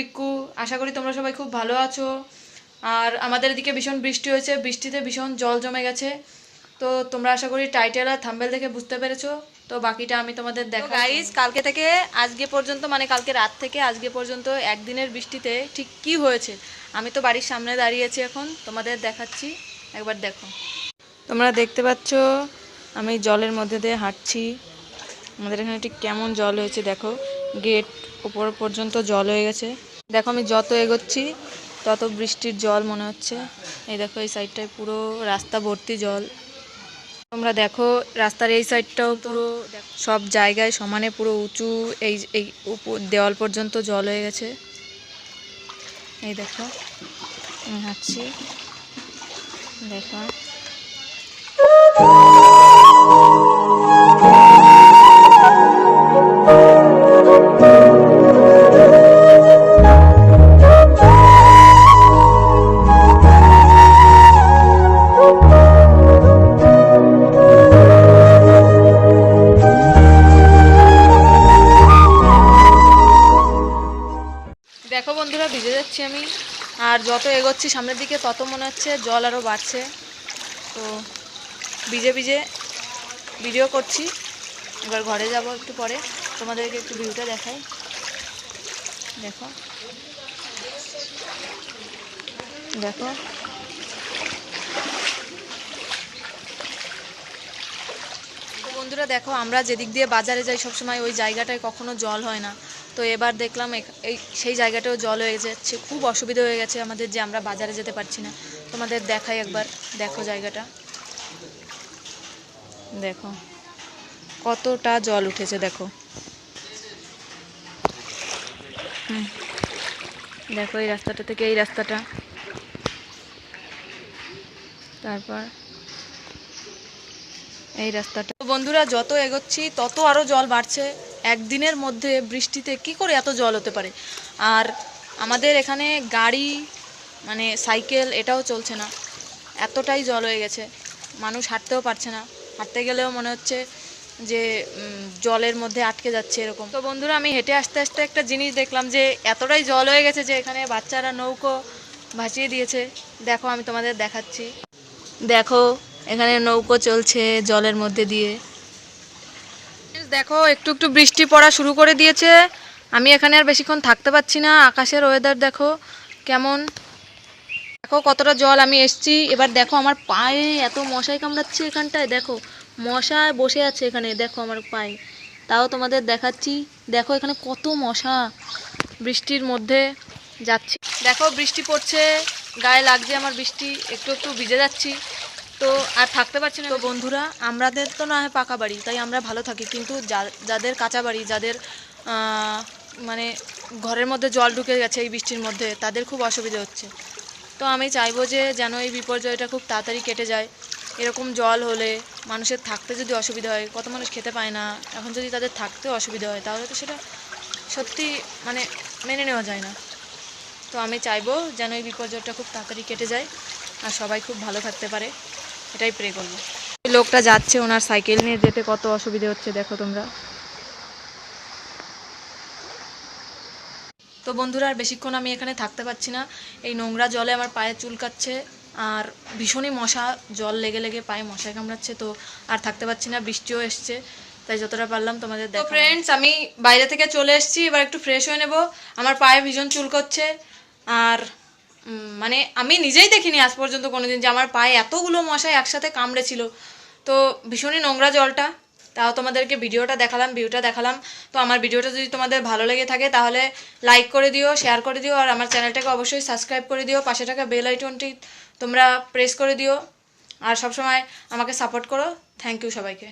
পিক্কু, আশা করি তোমরা সবাই খুব ভালো আছো। আর আমাদের এদিকে ভীষণ বৃষ্টি হয়েছে, বৃষ্টিতে ভীষণ জল জমে গেছে। তো তোমরা আশা করি টাইটেল আর থাম্বনেল দেখে বুঝতে পেরেছো। তো বাকিটা আমি তোমাদের দেখাই। গাইস, কালকে থেকে আজকে পর্যন্ত, মানে কালকে রাত থেকে আজকে পর্যন্ত একদিনের বৃষ্টিতে ঠিক কি হয়েছে আমি তো বাড়ির সামনে দাঁড়িয়েছি, এখন তোমাদের দেখাচ্ছি, একবার দেখো। তোমরা দেখতে পাচ্ছ আমি জলের মধ্যে দিয়ে হাঁটছি। আমাদের এখানে ঠিক কেমন জল হয়েছে দেখো, গেট উপর পর্যন্ত জল হয়ে গেছে। দেখো আমি যত এগোচ্ছি তত বৃষ্টির জল মনে হচ্ছে। এই দেখো এই সাইডটায় পুরো রাস্তা ভর্তি জল। তোমরা দেখো রাস্তার এই সাইডটাও পুরো সব জায়গায় সমানে পুরো উঁচু, এই এই উপর দেওয়াল পর্যন্ত জল হয়ে গেছে। এই দেখো আমি হাঁটছি, দেখো। দেখো বন্ধুরা, ভিজে যাচ্ছি আমি, আর যত এগোচ্ছি সামনের দিকে তত মনে হচ্ছে জল আরও বাড়ছে। তো ভিজে ভিজে ভিডিও করছি। এবার ঘরে যাব একটু পরে, তোমাদেরকে একটু ভিউটা দেখাই। দেখো দেখো বন্ধুরা, দেখো আমরা যেদিক দিয়ে বাজারে যাই সবসময় ওই জায়গাটায় কখনো জল হয় না। তো এবার দেখলাম এই সেই জায়গাটাও জল হয়ে যাচ্ছে, খুব অসুবিধা হয়ে গেছে আমাদের, যে আমরা বাজারে যেতে পারছি না। তোমাদের দেখাই একবার, দেখো জায়গাটা, দেখো কতটা জল উঠেছে, দেখো। দেখো এই রাস্তাটা থেকে এই রাস্তাটা, তারপর এই রাস্তাটা। তো বন্ধুরা, যত এগোচ্ছি তত আরও জল বাড়ছে। একদিনের মধ্যে বৃষ্টিতে কি করে এত জল হতে পারে? আর আমাদের এখানে গাড়ি, মানে সাইকেল, এটাও চলছে না, এতটাই জল হয়ে গেছে। মানুষ হাঁটতেও পারছে না, হাঁটতে গেলেও মনে হচ্ছে যে জলের মধ্যে আটকে যাচ্ছে এরকম। তো বন্ধুরা, আমি হেঁটে আসতে আসতে একটা জিনিস দেখলাম, যে এতটাই জল হয়ে গেছে যে এখানে বাচ্চারা নৌকো ভাসিয়ে দিয়েছে। দেখো আমি তোমাদের দেখাচ্ছি, দেখো এখানে নৌকো চলছে জলের মধ্যে দিয়ে। দেখো একটু একটু বৃষ্টি পড়া শুরু করে দিয়েছে। আমি এখানে আর বেশিক্ষণ থাকতে পারছি না। আকাশের ওয়েদার দেখো কেমন, দেখো কতটা জল। আমি এসছি, এবার দেখো আমার পায়ে এত মশাই কামড়াচ্ছে এখানটায়, দেখো মশায় বসে আছে এখানে, দেখো আমার পায়ে। তাও তোমাদের দেখাচ্ছি, দেখো এখানে কত মশা বৃষ্টির মধ্যে যাচ্ছি। দেখো বৃষ্টি পড়ছে, গায়ে লাগছে আমার বৃষ্টি, একটু একটু ভিজে যাচ্ছি। তো আর থাকতে পারছি না। তো বন্ধুরা, আমাদের তো না হয় পাকা বাড়ি, তাই আমরা ভালো থাকি, কিন্তু যাদের কাঁচা বাড়ি, যাদের মানে ঘরের মধ্যে জল ঢুকে গেছে এই বৃষ্টির মধ্যে, তাদের খুব অসুবিধা হচ্ছে। তো আমি চাইবো যে যেন এই বিপর্যয়টা খুব তাড়াতাড়ি কেটে যায়। এরকম জল হলে মানুষের থাকতে যদি অসুবিধা হয়, কত মানুষ খেতে পায় না, এখন যদি তাদের থাকতে অসুবিধা হয় তাহলে তো সেটা সত্যি মানে মেনে নেওয়া যায় না। তো আমি চাইবো যেন এই বিপর্যয়টা খুব তাড়াতাড়ি কেটে যায় আর সবাই খুব ভালো থাকতে পারে, এটাই প্রে করবো। এই লোকটা যাচ্ছে, ওনার সাইকেল নিয়ে যেতে কত অসুবিধা হচ্ছে দেখো তোমরা। তো বন্ধুরা, আর বেশিক্ষণ আমি এখানে থাকতে পারছি না। এই নোংরা জলে আমার পায়ে চুলকাচ্ছে, আর ভীষণই মশা, জল লেগে লেগে পায়ে মশায় কামড়াচ্ছে। তো আর থাকতে পারছি না, বৃষ্টিও এসছে, তাই যতটা পারলাম তোমাদের দেখো। ফ্রেন্ডস, আমি বাইরে থেকে চলে এসেছি, এবার একটু ফ্রেশ হয়ে নেব। আমার পায়ে ভীষণ চুলকাচ্ছে, আর মানে আমি নিজেই দেখিনি আজ পর্যন্ত কোনোদিন যে আমার পায়ে এতগুলো মশাই একসাথে কামড়েছিল। তো ভীষণই নোংরা জলটা, তাও তোমাদেরকে ভিউটা দেখালাম। তো আমার ভিডিওটা যদি তোমাদের ভালো লেগে থাকে তাহলে লাইক করে দিও, শেয়ার করে দিও, আর আমার চ্যানেলটাকে অবশ্যই সাবস্ক্রাইব করে দিও। পাশে থাকা বেল আইকনটি তোমরা প্রেস করে দিও, আর সবসময় আমাকে সাপোর্ট করো। থ্যাংক ইউ সবাইকে।